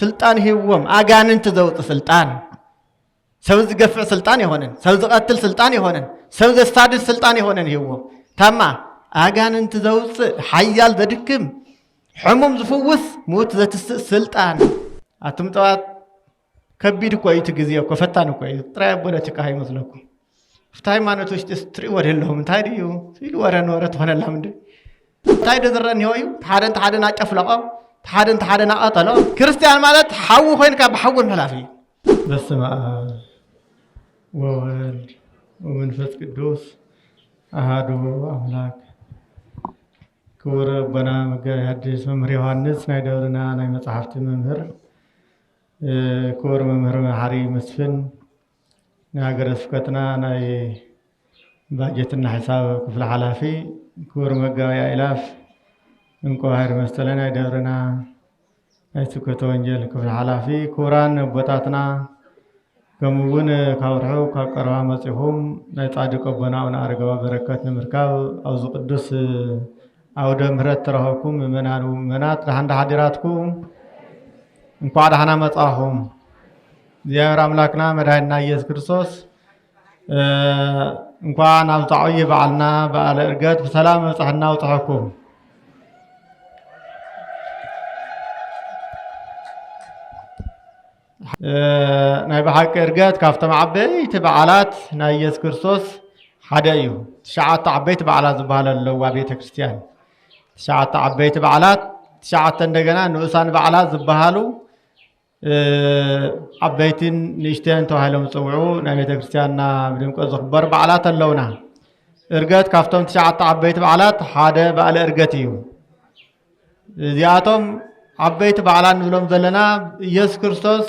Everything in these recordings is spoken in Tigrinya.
سلطان هيوم أجانن تزوج سلطان سوز جفع سلطان يهونن سوز قتل سلطان يهونن سوز استاد سلطان يهونن هيوم تما أجانن تزوج حيال ذدكم حمم زفوس موت ذات سلطان أتمتعت كبير كويس تجزيه كفتان كويس ترى بولا تكاهي مثلكم فتاي ما نتوش تستري وره لهم تايديو في ورا نورة هنا لهم ده تايد ذرن يويو تحدن أشفلقه تحدن أطلع كريستيان مالت حو خين كبحول ملافي بس ما وولد ومنفس قدوس أهادو أملاك كور بنا مجرى حديث ممر يوحنس نايدورنا ناي مصحفت ممر كور ممر محري مسفن ناقر سفكتنا ناي باجتنا حساب كفل حلافي كور مقايا إلاف انكو هير مستلنا نايدورنا ناي سكتو انجل كفل حلافي كوران بطاتنا كمون كاورحو كاقروا مسيحهم ناي صادق بنا ونارقوا بركات نمركاو أوزو قدس أو دمرت ترهكم منانو منات لحند حديراتكم እንኳን ደህና መጣሁም እግዚአብሔር አምላክና መድኃኒትና ኢየሱስ ክርስቶስ እንኳን አብጣዕይ በዓልና በዓለ ዕርገት በሰላም መጽሐና ወጣሁኩም ናይ በሐቂ ዕርገት ካፍቶም ዓበይቲ በዓላት ናይ ኢየሱስ ክርስቶስ ሓደ እዩ ትሽዓተ ዓበይቲ በዓላት ዝበሃሉ ኣለዋ ቤተ ክርስቲያን ትሽዓተ ዓበይቲ በዓላት ትሽዓተ እንደገና ንኡሳን በዓላት ዝበሃሉ عبيتين نشتين توهلهم صوعو نبي تكريستياننا بدهم كذا خبر بعلات اللونا إرجات كافتهم تشعت عبيت بعلات حدا بعل إرجاتيو زياتهم عبيت بعلان نزلهم زلنا يس كريستوس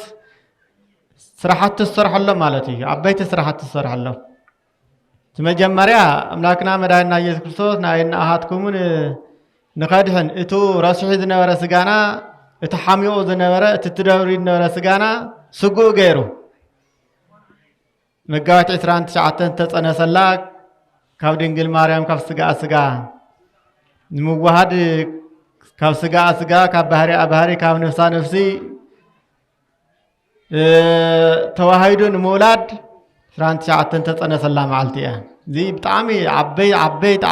سرحت السرح الله مالتي عبيت سرحت السرح الله ثم جمريا أملاكنا مدانا يس كريستوس ناين أحدكمون نقدهن إتو راسح ذنا ورسجانا اتحاميو ذنورة تتدوري نورة سجانا سجو غيرو مجاوات عسران تشعتن تتصنع سلاك كاف دينجل مريم كاف سجا نموهاد كاف سجا كاف بحري كاف نفسي تواهيدو نمولاد فران تشعتن تتصنع سلا معلتيا زي بتعمي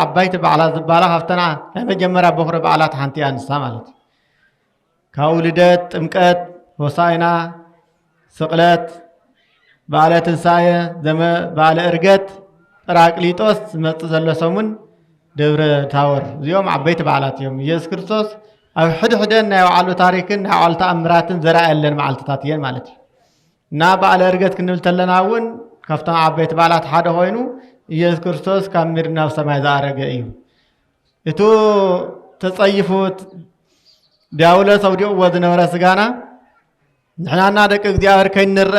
عبيت بعلا زبالة هفتنا هم جمرة بخر بعلات حنتيا نساملت كاولدت امكت وصاينا سقلت بعلى تنساية زم بعلى ارجت راقليتوس متصلسومن دبر تاور اليوم عبيت بعلات يوم يسوع كريستوس او حدنا يعلو تاريخن يعلو تأمراتن زرع لنا معلتاتين مالتي نا بعلى ارجت كنلتلناون كفتا عبيت بعلات حدا هوينو يسوع كريستوس كاميرنا وسماء زارجه ايو اتو تصيفوت داوله سوديو وذن ورسغانا نحنا دك እግዚአብሔር ከይንረ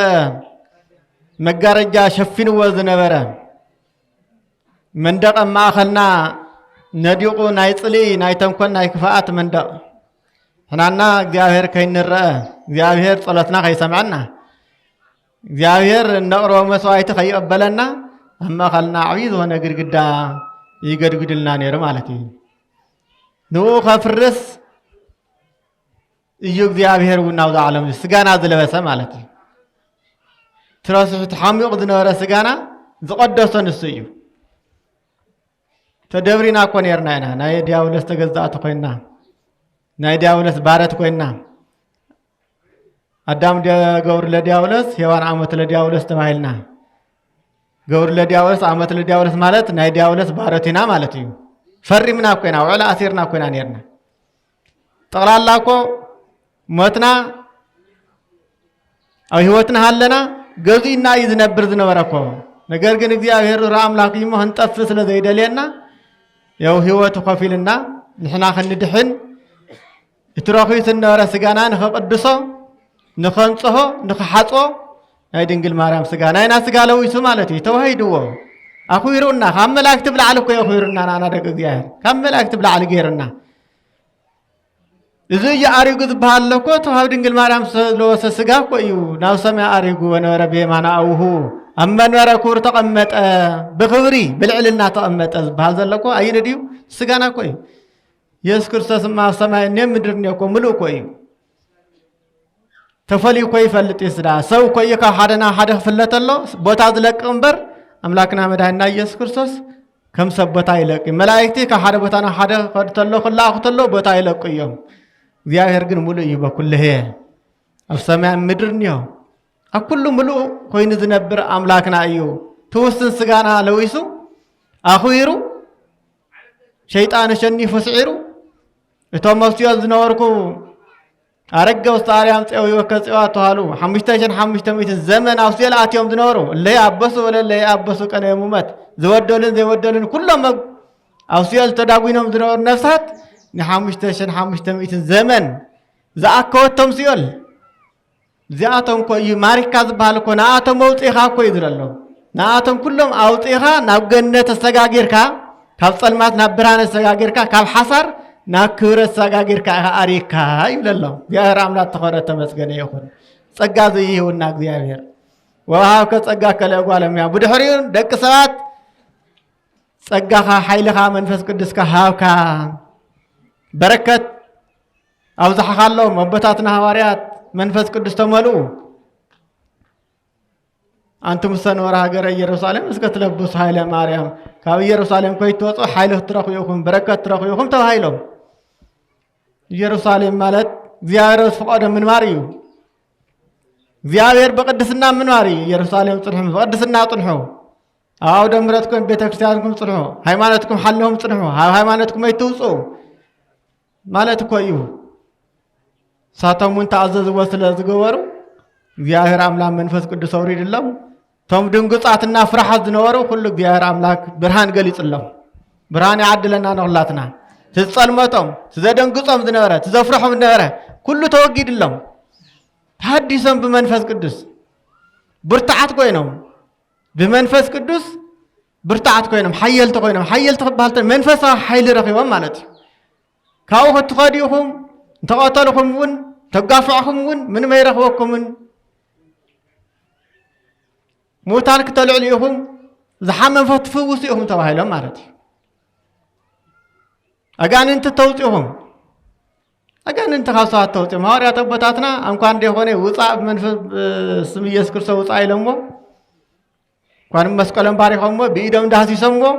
መጋረጃ ሸፍን ወዝነ በረ መንደቅ ማእኸልና ነዲቁ ናይ ጽሊ ናይ ተንኮን ናይ ክፋአት መንደቅ حنانا እግዚአብሔር ከይንረ እግዚአብሔር ጸሎትና ከይሰማዕና እግዚአብሔር ነቅሮ መስዋዕት ከይቀበለና አማኸልና ዓብይ ዝኾነ ግድግዳ ይገድግድልና ነይሩ ማለት እዩ ነው ከፍርስ إيو እግዚአብሔር وناوذ عالم سجانا زلبسه مالتي تراسو تحامي قدنا ورا سجانا زقدسون السيو تدبرينا كونيرنا هنا ناي دياولس تجزأت كوينا ناي دياولس بارت كوينا أدم ديا غور لدياولس يوان عمت لدياولس تمايلنا غور لدياولس عمت لدياولس مالت ناي دياولس بارتنا مالتي فري منا كوينا ولا أثيرنا كوينا نيرنا طلع لكو موتنا أو هوتنا هلنا جزينا إذا نبرزنا ورقه نقدر كن እግዚአብሔር رام لاقي ما هنتفس لذي دليلنا يو هوت خفيلنا نحنا خندحن تراخي سنة رسجانا نخقدسه نخنصه نخحصه هاي دينجل مريم سجانا ناس قالوا يسمالتي توهيدوه أخويرنا هم لا أكتب لعلك يا أخويرنا أنا دك እግዚአብሔር هم لا أكتب لعلك غيرنا إذا يأريجو تبهالكو تهاو دينجل مريم لوس سجاك ويو ناو سمع أريجو ونورا بيمانا أوهو أما نورا كور تقمت بخبري بالعلنا تقمت بهذا لكو أين ديو سجانا كوي يذكر سمع سمع نيم درني أكو ملو كوي ተፈልዩ ኮይ ፈልጥ ይስዳ ሰው ኮይካ ሓደና ሓደ ፍለተሎ ቦታ ዝለቅ እምበር አምላክና መድኃኒትና ኢየሱስ ክርስቶስ ከም ሰቦታ ይለቅ መላእክቲ ከሓደ ቦታና ሓደ ከድተሎ ከላእኽተሎ ቦታ ይለቅ እዮም እግዚአብሔር ግን ሙሉ እዩ በኩልህ ኣብ ሰማይ ምድር ንዮ ኣብ ኩሉ ሙሉእ ኮይኑ ዝነብር አምላክና እዩ ትውስን ስጋና ለዊሱ አኽዊሩ ሸይጣን ሸኒፉ ስዒሩ እቶም መስትዮት ዝነበርኩ አረገ ውስጣሪያም ጸው ይወከጽዋ ተዋሉ 5500 ዘመን አውስየል አትዮም ዝነበሩ ለይ አበሱ ወለለይ አበሱ ቀነ የሙመት ዘወደልን ዘይወደልን ኩሎም አውስየል ተዳጉይኖም ዝነበሩ ነፍሳት ን5500 ዘመን ዘአከወቶም ሲኦል ዚአቶም ኮይ ማሪካ ዝበሃል ኮ ናአቶም መውጽኢኻ ኮይ ዝረሎ ናአቶም ኩሎም አውጽኢኻ ናብ ገነት ተሰጋጊርካ ካብ ጸልማት ናብ ብርሃን ተሰጋጊርካ ካብ ሓሳር ናብ ክብረት ተሰጋጊርካ አሪካ ይብለሎ እግዚአብሔር አምላክ ተኸረተ መስገነ ይኹን ጸጋ ዘይሁና እግዚአብሔር ወሃብከ ጸጋ ከለጓለምያ ብድሕሪኡ ደቂ ሰባት ጸጋኻ ኃይልኻ መንፈስ ቅዱስካ ሃብካ በረከት አብዛሕኻሎም አቦታትና ሐዋርያት መንፈስ ቅዱስ ተመልኡ አንቱም ሰንወራ ሀገረ ኢየሩሳሌም እስከ ትለብሱ ኃይለ ማርያም ካብ ኢየሩሳሌም ኮይትወጹ ኃይል ትረኽዩኹም በረከት ትረኽዩኹም ተባሂሎም ኢየሩሳሌም ማለት እግዚአብሔር ፈቀደ ምንማር እዩ እግዚአብሔር በቅድስና ምንማር እዩ ኢየሩሳሌም ጽንሑ በቅድስና ጽንሑ አው ደምረትኩም ቤተክርስቲያንኩም ጽንሑ ሃይማኖትኩም ሐለሁም ጽንሑ ሃይማኖትኩም አይትውጹ ማለት እኮ እዩ ሳተሙን ተአዘዝዎ ስለ ዝገበሩ እግዚአብሔር አምላክ መንፈስ ቅዱስ አውሪድሎም ቶም ድንጉጻትና ፍርሃት ዝነበሩ ሁሉ እግዚአብሔር አምላክ ብርሃን ገሊጽሎም ብርሃን ያድለና ነውላትና ትጸልመቶም ትዘደንጉጾም ዝነበረ ትዘፍርሖም ዝነበረ ኩሉ ተወጊድሎም ታዲሶም በመንፈስ ቅዱስ ብርታዓት ኮይኖም በመንፈስ ቅዱስ ብርታዓት ኮይኖም ኃይልተ ኮይኖም ኃይልተ ባልተ መንፈሳዊ ኃይል ረኺቦም ማለት እዩ ካው ትኸዲኹም ተቀተልኹም ውን ተጋፍዕኹም ውን ምን መይረኽበኩምን ሙታን ክትልዕሉ ኢኹም ዝሓመም ፈትፍውስ ኢኹም ተባሂሎም ማለት እዩ አጋንንት ተውጽኢኹም አጋንንት ካሳት ተውጽኢኹም ሐዋርያት አቦታትና እንኳን እንደሆነ ውጻእ መንፈስ ስም ኢየሱስ ክርስቶስ ውጻእ ኢለሞ እንኳን መስቀለን ባሪኾም በኢዶም ዳህሲሶምዎ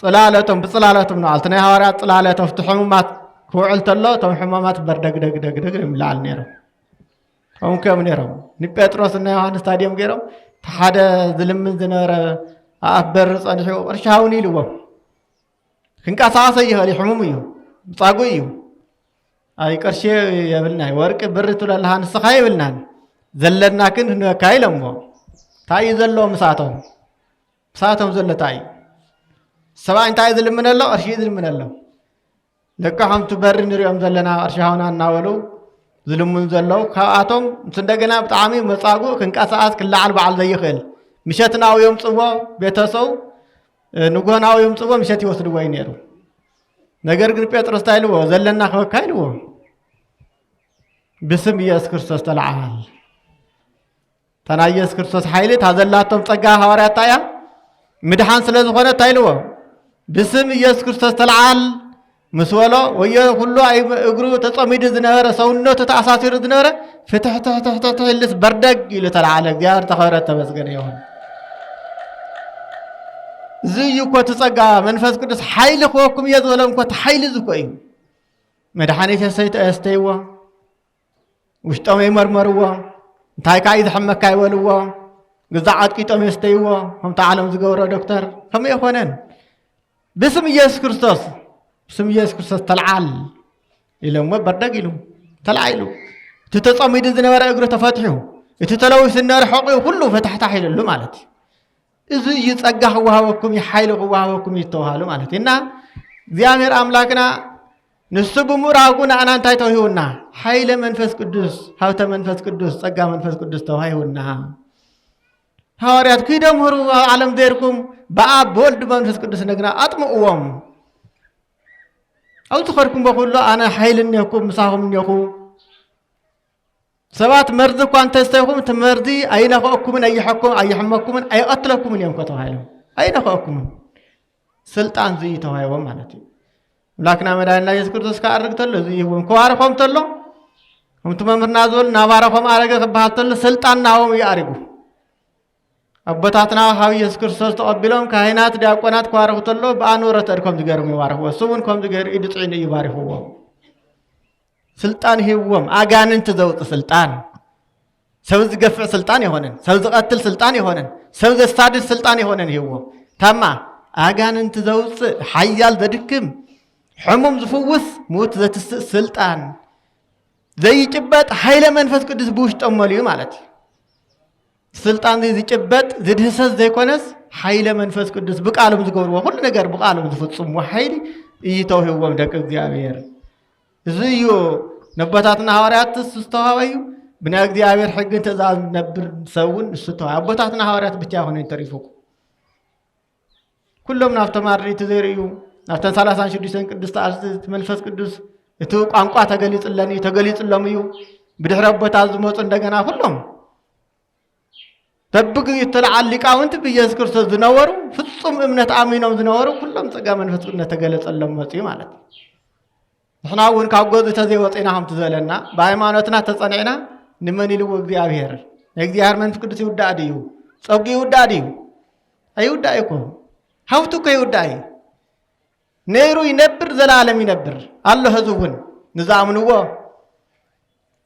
ጽላለቶም በጽላለቶም ነው አልተና ሐዋርያት ጽላለቶም ፍትሑማት ክውዕል ተሎ ቶም ሕማማት በርደግደግደግ ይምላል ነይሮም አሁን ከም ነይሮም ንጴጥሮስ እና ዮሐንስ ስታዲየም ገይሮም ሓደ ዝልምን ዝነበረ አበር ጸንሑ ቅርሻውን ኢልዎ ክንቃሳቀሰ ይኽእል ሕሙም እዩ ጻጉ እዩ አይ ቅርሼ የብልና ወርቅ ብር ትለልሃ ንስኻ ይብልናን ዘለና ግን ንካይለሞ ታይ ዘሎ ምሳቶም ዘለታይ ሰባይ እንታይ ዝልምነሎ ቅርሺ ዝልምነሎ ለካም ትበር ንሪኦም ዘለና ቅርሻውና እናወሉ ዝልሙን ዘለው ካብኣቶም እንደገና ብጣዕሚ መጻጉ ክንቃሳቀስ ክላዓል በዓል ዘይኽእል ምሸትናውዮም ጽዎ ቤተሰው ንጎናውዮም ጽዎ ምሸት ይወስድዎ ነይሩ ነገር ግን ጴጥሮስ ታይልዎ ዘለና ከወካይልዎ ብስም ኢየሱስ ክርስቶስ ተለዓል ተና ኢየሱስ ክርስቶስ ኃይል ታዘላቶም ጸጋ ሐዋርያት ታያ ምድሃን ስለ ዝኾነ ታይልዎ ብስም ኢየሱስ ክርስቶስ ተለዓል مسولو ويا كله أي إجرو تصميد الزنارة سونو تتأساسير الزنارة فتح اللي بردق إلى تلعالك ديار تخيرات بس جنيهم زي يكو تسقى منفس كدس حيل خوكم يزولم كو تحيل زكوين مدحاني تسيت استيوا وشتوم يمرمروا تاي كايد حمك كايولوا قزعات كيتوم يستيوا هم تعلم زغورو دكتور هم يخونن باسم يسوع كريستوس باسم يسوع كريستوس تلعال إلهم بردق إلهم تلعيلو تتصمد الزنوار أجر تفتحه تتلوث النار حقه كله فتح حيل له مالتي إذا يتسقى وهاوكم يحيل وهاوكم يتوهالو مالتي إننا زيامير أملاكنا نسب مراغونا أنا انتايتو هيونا حيل منفس قدس هاوتا منفس قدس تسقى منفس قدس توهيونا هاوريات كيدم هرو عالم ديركم بقى بولد منفس قدس نقنا أطمئوهم أو تخركم بقولوا أنا حيل نيكم مساهم نيكم سبات مرضكم أنت استيقظ تمرضي أين أخوكم من أي حكم أي حمكم من أي أطلقكم من يوم كتوهايلهم أين أخوكم سلطان زي توهايلهم مالتي لكن أمر الله يذكر تسكار رجتلو زي هم كوارفهم تلو همتم ممرنا زول نبارهم أرجع بحثل سلطان ناوم يارجو أبتاتنا هاوي يسكرسوس تقبلهم كهينات دياقونات كواره تلو بانورة تركم تجار مباره وسون كم تجار يدعين يباره هو سلطان هوم أجانن تزوج سلطان سوز قفع سلطان يهونن سوز قتل سلطان يهونن سوز استادس سلطان يهونن هو تما أجانن تزوج حيال ذدكم حمم زفوس موت ذات السلطان زي جبت حيل منفس قدس بوش تأمليو مالتي سلطان زي جبت زي دهسس زي كونس حيل منفس قدس بقالهم زقور وكل نجار بقالهم زفتصم وحيل يتوه هو مدك እግዚአብሔር زيو نباتاتنا حواريات تستوهاويو بنا እግዚአብሔር حق تزاز نبر سون استوها نباتاتنا حواريات ብቻ ሆነን ተሪፉኩ كلهم نافتمار تزيريو نافتن 36 ቅድስት አርድእት መንፈስ ቅዱስ እቱ ቋንቋ ተገሊጽለምዩ ብድሕረ ቦታ ዝመጹ እንደገና ሁሉም ተብግ ይተላል ሊቃውንት በኢየሱስ ክርስቶስ ዝነበሩ ፍጹም እምነት አሚኖም ዝነበሩ ሁሉም ጸጋ መንፈስ ቅዱስ ተገለጸለም መጽ ማለት ንሕናውን ካጎዝ ተዘይወጽናም ትዘለና በሃይማኖትና ተጸንዕና ንመን ይልው እግዚአብሔር መንፈስ ቅዱስ ይውዳድዩ ጸጉ ይውዳድዩ አይውዳይኮ ሀውቱ ከይውዳይ ነይሩ ይነብር ዘላለም ይነብር الله هزون نزامنو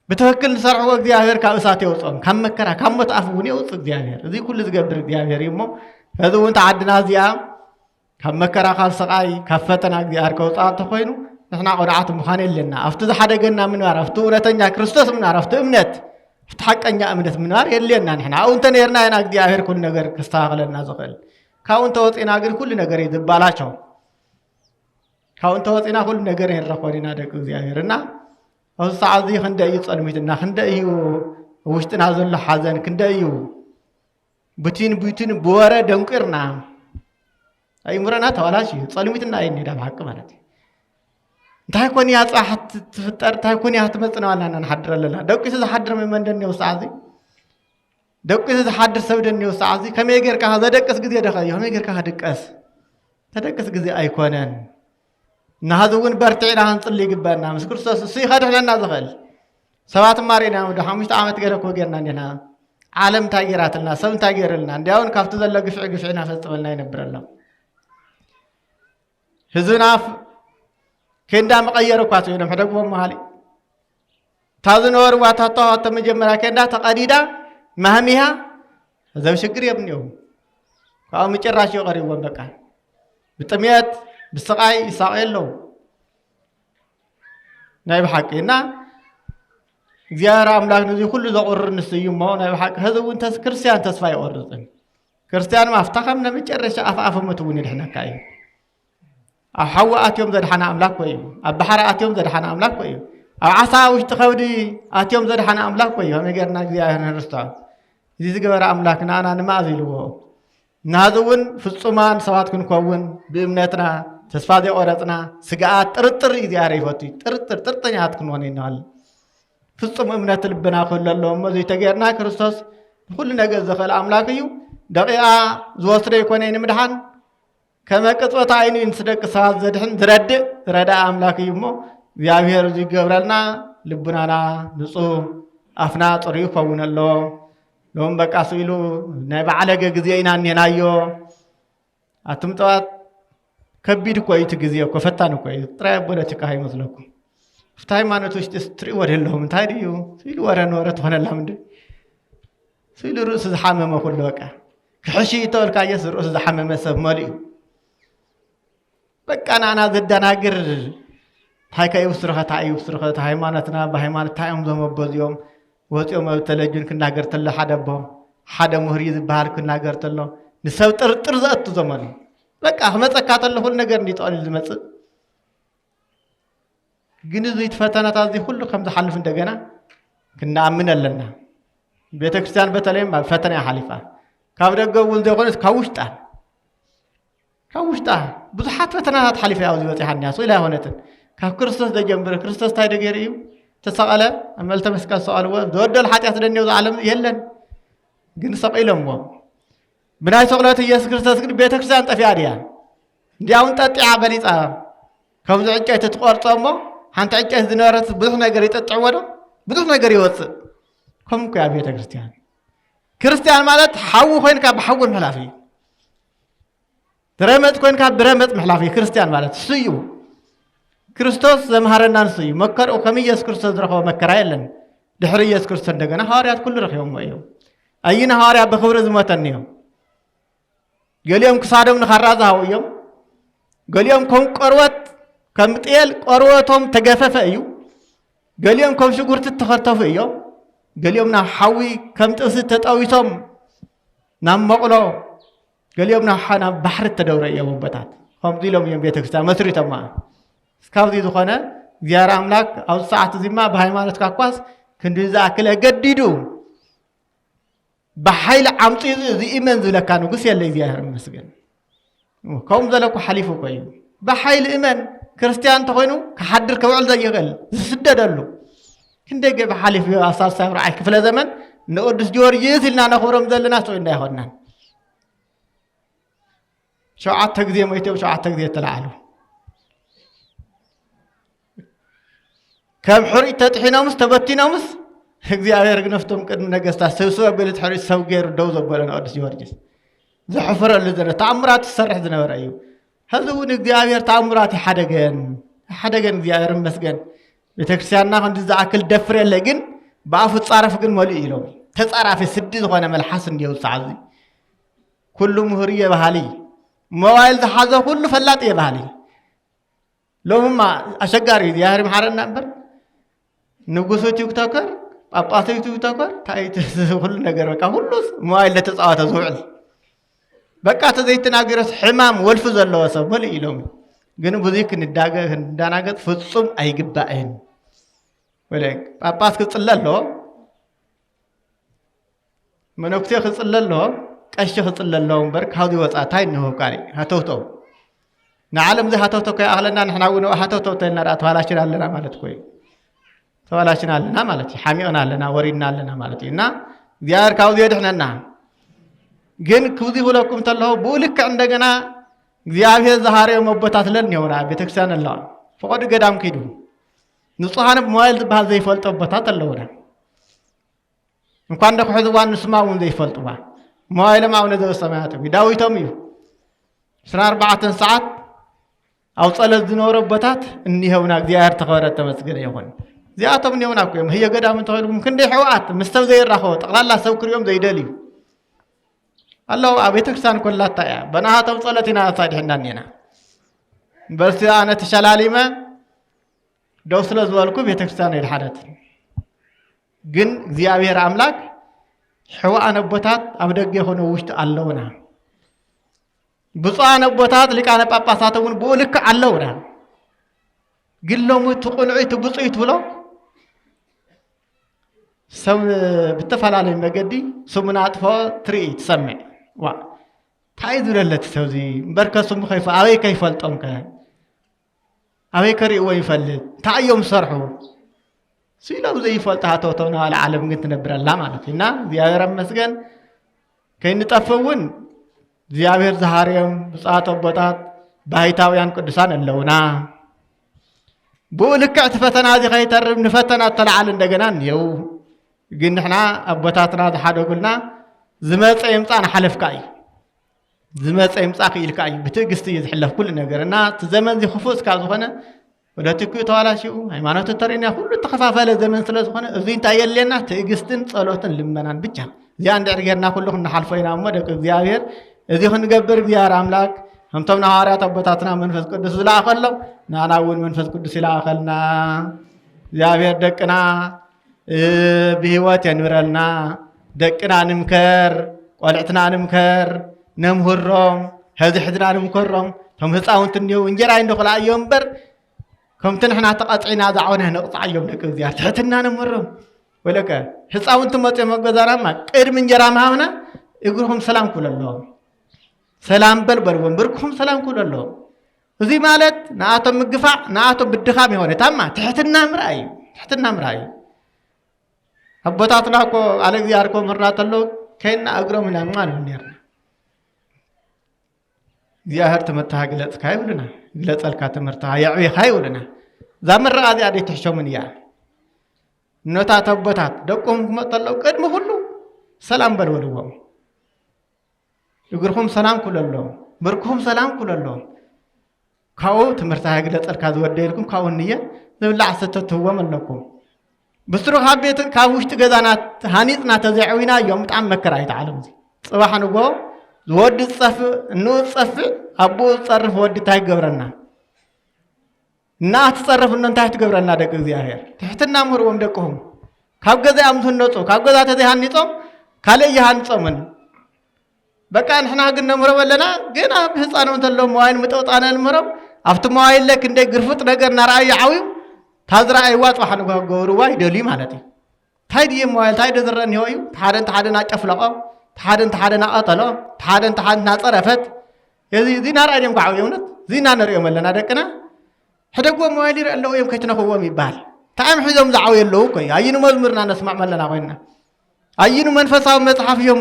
بتوكل نسرعو እግዚአብሔር ካብሳት ይወጽም ከመከራ ከመጣፉን ይወጽ እግዚአብሔር እዚ ኩሉ ዝገብር እግዚአብሔር ይሞ هزون تعدنا ዚያ ከመከራ ካብሰቃይ ከፈተና እግዚአብሔር ከወጻት ተኮይኑ ንሕና ቆዳዓት ምኻን የለና አፍቱ ዝሓደገና ምንባር አፍቱ እውነተኛ ክርስቶስ ምንባር አፍቱ እምነት ፍትሐቀኛ እምነት ምንባር የለና ንሕና አውንተ ነርና ኢና እግዚአብሔር ኩሉ ነገር ከስተካክለና ዝኽእል ካውንተ ወጽና ግን ኩሉ ነገር ይዝባላቸው ካውንተ ወጽና ሁሉ ነገር ይረኮሪና ደቅ እግዚአብሔርና አውሳዓዚ ክንደይ ጸልሚትና ክንደይ ውሽጥና ዘሎ ሓዘን ክንደይ ቡቲን በወረ ደንቅርና አይምረና ተዋላሽ ጸልሚትና አይንዳ በሐቅ ማለት እንታይ ኮን ያጻሐት ትፍጠር እንታይ ኮን ያትመጽናዋና ንሐድረለና ደቂስ ዝሐድር መንደን ነው ሳዓዚ ደቂስ ዝሐድር ሰብደን ነው ሳዓዚ ከመይገርካ ዘደቅስ ግዜ ደኸ ከመይገርካ ደቀስ ተደቅስ ግዜ አይኮነን نهذون برتعنا هنصلي جبنا مس كرسوس سيخدح لنا زغل سبات مارينا وده 5 عامت غير كو غيرنا عندنا عالم تاغيرات لنا سم تاغير لنا اندياون كافت زل غفعنا فصلنا ينبرنا هزناف كندا مقيرو كاتو ينم حدقو مالي تازنور واتاتو تمجمرا كندا تقديدا مهميها هذا شكر يا ابنيو كاو مچراشو قريبون بقى بتميات بسقاي يساقيلو نايب حقنا እግዚአብሔር አምላክ ነው ሁሉ ዘቆር ንስዩም ነው ናይብ حق هذون تس ክርስቲያን ተስፋ ይቆርጥን ክርስቲያን ማፍታኸም ለመጨረሻ አፋፍ መቱን ይድህናካይ አሐዋአትዮም ዘድሐና አምላክ ወይ አባሐራ አትዮም ዘድሐና አምላክ ወይ አዓሳ ውሽጥ ኸውዲ አትዮም ዘድሐና አምላክ ወይ ነገርና እግዚአብሔር ነርስታ እዚ ዝገበረ አምላክና አና ንማዚልዎ ናዙን ፍጹማን ሰባት ክንኮውን በእምነትና ተስፋ ዘቆረጥና ስጋት ጥርጥር እግዚአብሔር ይፈቱ ጥርጥኛት ክንሆነናል ፍጹም እምነት ልብና ከለለው መዚ ተገርና ክርስቶስ ሁሉ ነገር ዘኸል አምላክ እዩ ደቂቃ ዝወስደ ይኮነን ምድሃን ከመቅጽበት አይኑ እንስደቅ ሰዓት ዘድህን ዝረዳ አምላክ እዩሞ እግዚአብሔር ዝገብረልና ልብናና ንጹህ አፍና ጥሪው ፈውነሎ ሎም በቃ ሲሉ ናይ ባዓለገ ጊዜ ኢና ነናዮ አትምጣት ከቢድ ቆይት ጊዜ እኮ ፈታን እኮ ጥራይ ፖለቲካ አይመስለኩም ፍታይ ማነቶች ትሪ ወደለሁም ታዲዩ ሲሉ ወረኖረት ሆነላም እንዴ ሲሉ ርዕስ ዝሐመመ ሁሉ በቃ ክሕሺ ተወልካየስ ርዕስ ዝሐመመ ሰብ መልዩ በቃ ናና ዘዳናግር ታይካዩ ስርኸታ ሃይማኖትና በሃይማኖት ታይም ዘመበዚዮም ወጥዮም ተለጅን ክናገር ተለ ሓደ ምሁሪ ዝባሃል ክናገር ተለ ንሰብ ጥርጥር ዘእቱ ዘመኑ በቃ መጸካተለ ሁሉ ነገር እንዲጣል ዝመጽእ ግን እዚ ፈተናታ እዚ ሁሉ ከም ዝሐልፍ እንደገና ክናምን ኣለና ቤተክርስቲያን በተለይም ፈተና ያሐልፋ ካብ ደገውን ዘይኮነስ ካውሽጣ ብዙሓት ፈተናታት ሓሊፈ ያው ዝወጽሐና ሰው ላይ ሆነትን ካብ ክርስቶስ ደጀምብረ ክርስቶስ ታይ ደገር እዩ ተሰቀለ አመልተ መስቀል ሰቀልዎ ዘወደል ኃጢአት ደኔው ዓለም የለን ግን ሰቀይለምዎ ብናይ ሰቅለት ኢየሱስ ክርስቶስ ግን ቤተክርስቲያን ጠፊያ ዲያ እንዲያውን ጠጥያ በሊጻ ከምዚ ዕጫይ ተቆርጾሞ ሓንቲ ዕጫይ ዝነበረት ብዙሕ ነገር ይጠጥዕዎ ዶ ብዙሕ ነገር ይወፅእ ከምኡ ያ ቤተ ክርስቲያን ክርስቲያን ማለት ሓዊ ኮይንካ ብሓውን ምሕላፍ እዩ ብረመፅ ኮይንካ ብረመፅ ምሕላፍ እዩ ክርስቲያን ማለት እሱ እዩ ክርስቶስ ዘምሃረና ንሱ እዩ መከርኡ ከም ኢየሱስ ክርስቶስ ዝረኸቦ መከራ የለን ድሕሪ ኢየሱስ ክርስቶስ እንደገና ሐዋርያት ኩሉ ረኺቦምዎ እዮም ኣይነ ሐዋርያ ብክብሪ ዝሞተኒ እዮም ገሊኦም ክሳዶም ንኻራ ዝሃቡ እዮም ገሊኦም ከም ቆርበት ከም ጤል ቆርበቶም ተገፈፈ እዩ ገሊኦም ከም ሽጉርቲ ተኸርተፉ እዮም ገሊኦም ናብ ሓዊ ከም ጥብሲ ተጠዊሶም ናብ መቕሎ ገሊኦም ናብ ባሕሪ ተደውረ እዮም ቦታት ከምዚ ኢሎም እዮም ቤተ ክርስቲያን መስሪቶም እስካብዚ ዝኾነ እግዚአብሔር አምላክ ኣብ ሰዓት እዚማ ብሃይማኖትካ ኳስ ክንዲ ዝኣክለ ገዲዱ بحيل عمطي ذي إيمان ذي لكانوا قصي اللي زيها المسجن كم ذلك حليف قوي بحيل إيمان كريستيان تقولوا كحدر كوعل ذي يغل سدد له كنده جب حليف أساس سافر عايك في الزمن نقدس جورجيز لنا نخورم ذي لنا سوين ده هنا شو عتق ذي ميته وشو عتق ذي تلعلو كم حري تتحينا مستبتينا مس እግዚአብሔር ግነፍቶም ቅድም ነገስታት ሰብስበ በለት ሕሪስ ሰው ገይሩ ደው ዘበለና ቅዱስ ጊዮርጊስ ዘሕፈረሉ ዘነ ተአምራት ዝሰርሕ ዝነበረ እዩ ሕዚ እውን እግዚአብሔር ተአምራት ይሓደገን እግዚአብሔር ይመስገን ቤተክርስቲያንና ክንዲ ዝኣክል ደፍር የለ ግን ብኣፉ ፃረፍ ግን መሊኡ ኢሎም ተፃራፊ ስዲ ዝኾነ መልሓስ እንዲው ሰዓዚ ኩሉ ምሁር የባህሊ ሞባይል ዝሓዘ ኩሉ ፈላጥ የባህሊ ሎምማ አሸጋሪ እግዚአብሔር ይምሓረና እምበር ንጉሱ ቲክቶከር ጳጳሳቱ ቲክቶከር ታይት ሁሉ ነገር በቃ ሁሉ ሞባይል ለተጻዋተ ዝውዕል በቃ ተዘይተናገረስ ሕማም ወልፍ ዘለዎ ሰብ በል ኢሎም ግን ብዙይ እንዳናገጥ ፍጹም አይግባእን ወለክ ጳጳስ ክጽለሎ መነኩሴ ክጽለሎ ቀሽ ክጽለሎ እምበር ካብዚ ወጻታይ ነው ቃሪ ሃተውቶ ንዓለም እዚ ሃተውቶ ከኣህለና ንሕና እውን ሃተውቶ ተልና ተዋላሽና ኣለና ማለት ኮይ ተዋላሽና ኣለና ማለት ሓሚቕና ኣለና ወሪድና ኣለና ማለት እና እግዚአብሔር ካብዚ ይድሕነና ግን ክውዚ ሁለኩም ተለሁ ብኡልክ እንደገና እግዚአብሔር ዘሃረዮ መቦታት ለን ይሆና ቤተክርስቲያን አለዋ ፈቆድ ገዳም ከይዱ ንጹሃን ሞባይል ዝበሃል ዘይፈልጦ ቦታት ኣለውና እንኳን ደኩ ሕዝዋን ንስማውን ዘይፈልጡዋ ሞባይልም አቡነ ዘበሰማያት ዳዊቶም እዩ 14 ሰዓት አው ጸለዝ ዝነበረ ቦታት እንይኸውና እግዚአብሔር ተኸበረ ተመስገነ ይሁን ዚአቶም ነውና ኮይም ህየ ገዳም ተኸልኩም ክንደ ሕዋት ምስተብ ዘይራኸው ጠቅላላ ሰብ ክሪዮም ዘይደልዩ አላው ቤተክርስቲያን ኮላታ ያ በናሃተው ጸለቲና ሳይድህና ነና በስ አነ ተሸላሊመ ደውስለ ዝወልኩ ቤተክርስቲያን ይልሐደት ግን እግዚአብሔር አምላክ ሕዋነ ቦታት አብደገ የሆነ ውሽጥ አለውና ብፁዓነ ቦታት ሊቃነ ጳጳሳትን ብኡልክ አለውና ግሎሙ ትቁንዑት ብፁይት ብሎ ሰው በተፈላለየ መገዲ ስሙና አጥፎ ትርኢት ሰምዕ ዋ ታይዝ ለለት ሰውዚ በርከሱም ከይፈ አበይ ከይፈልጦም ከ አበይ ከሪእዎ ይፈልጥ ታዮም ሰርሑ ሲለው ዘይፈልጥ ሃተውተውና على ዓለም ግን ትነብረላ ማለት እና እግዚአብሔር ይመስገን ከይንጠፈውን እግዚአብሔር ዘሃርዮም ብጻቶ ቦታት ባይታውያን ቅዱሳን ኣለውና ብኡልክዕ ፈተና ዚ ከይተርብ ንፈተና ተለዓል እንደገና እንየው ግን ንሕና ኣቦታትና ዝሓደጉልና ዝመፀ ይምፃን ሓለፍካ እዩ ዝመፀ ይምፃ ክኢልካ እዩ ብትዕግስቲ እዩ ዝሕለፍ ኩሉ ነገርና እቲ ዘመን ዚ ክፉእ ካብ ዝኾነ ወለትኩ ተዋላሽኡ ሃይማኖት ተሪና ሁሉ ተኸፋፈለ ዘመን ስለ ዝኾነ እዚ እንታይ የለና ትዕግስትን ጸሎትን ልመናን ብቻ እዚኣ እንድዕር ጌርና ኩሉ ክንሓልፎ ኢና እሞ ደቂ እግዚአብሔር እዚ ክንገብር እግዚአብሔር አምላክ همتمنا هاريات أبوتاتنا منفس قدس لا أخلو ناناون منفس قدس لا أخلنا زابير دكنا بهوات ينورلنا دكنا نمكر ولعتنا نمكر نمهرهم هذا حدنا نمكرهم هم هتصاون تنيو انجرا عندو خلا يوم بر كم تنحنا تقطعنا دعونا نقطع يوم لك زيارة حتنا نمهرهم ولك هتصاون تموت يوم قدرا ما قير من جرا معنا يقولهم سلام كل الله سلام بل ومبركم سلام كل الله وزي مالت ناتم مقفع ناتم بالدخام هون تما تحتنا مراي أبوتاتنا كو على زياركم مرات الله كأن أقرب من أموال ونيرنا زيارة تمتها قلت خاي ولنا قلت الكات مرتها يعوي خاي ولنا زمر هذه عادي تحشو من يا نتا تبتات دقهم مطلعوا قدم كله سلام بالولوهم يقولهم سلام كل الله بركهم سلام كل الله كاو تمرتها قلت الكاز وديلكم كاو النية نبلع ستتهو من لكم بسرو هابيت كاوش تجدانات هانيتنا تزعوينا يوم تعم مكراي تعلم زي صباح نقول ود الصف نو الصف أبو تصرف ود تاي قبرنا نا تصرف إن أنت تقبرنا دك زياهير تحتنا مروم دكهم كاب جزء أمثل نوتو كاب جزء تدي هانيتهم كله يهانتهم من بكان إحنا قلنا مرو لنا جينا بحس أنا مثلهم موين متوت أنا المرو أفتح موين لك إن ده غرفت نجار نراي عوي تازرع أيوات وحنا جوروا يدلي مالتي تايدي موين تايد ذرني هوي تحادن أشفلقه تحادن أطلع تحادن ناصرفت يزي زي نار أيام قاعد يومنا زي نار يوم لنا دكنا هذا هو موالير الله يوم كتنا هو ميبال تعم حزم زعوي الله كي أينو مزمرنا نسمع ملنا ويننا أينو منفسه مصحف يوم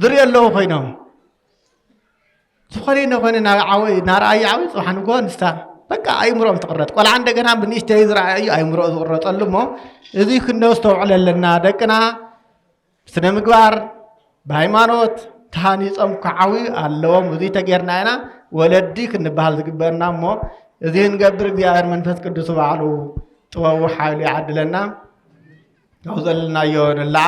ذري الله خينهم سخرينا خينا عوي نار أي عوي سبحان الله نستا بقى أي مرام تقرط قال عندك أنا بنيشت يزرع أي مرام تقرط الله ما إذا كنا استوعب لنا دكنا سنة مقبار بهيمانوت تاني صم كعوي اللهم ذي تجرنا أنا ولديك نبهال ذكبرنا مو ذي نقدر بيار من فسك الدسوع علو توه حالي عدلنا وصلنا يون اللعل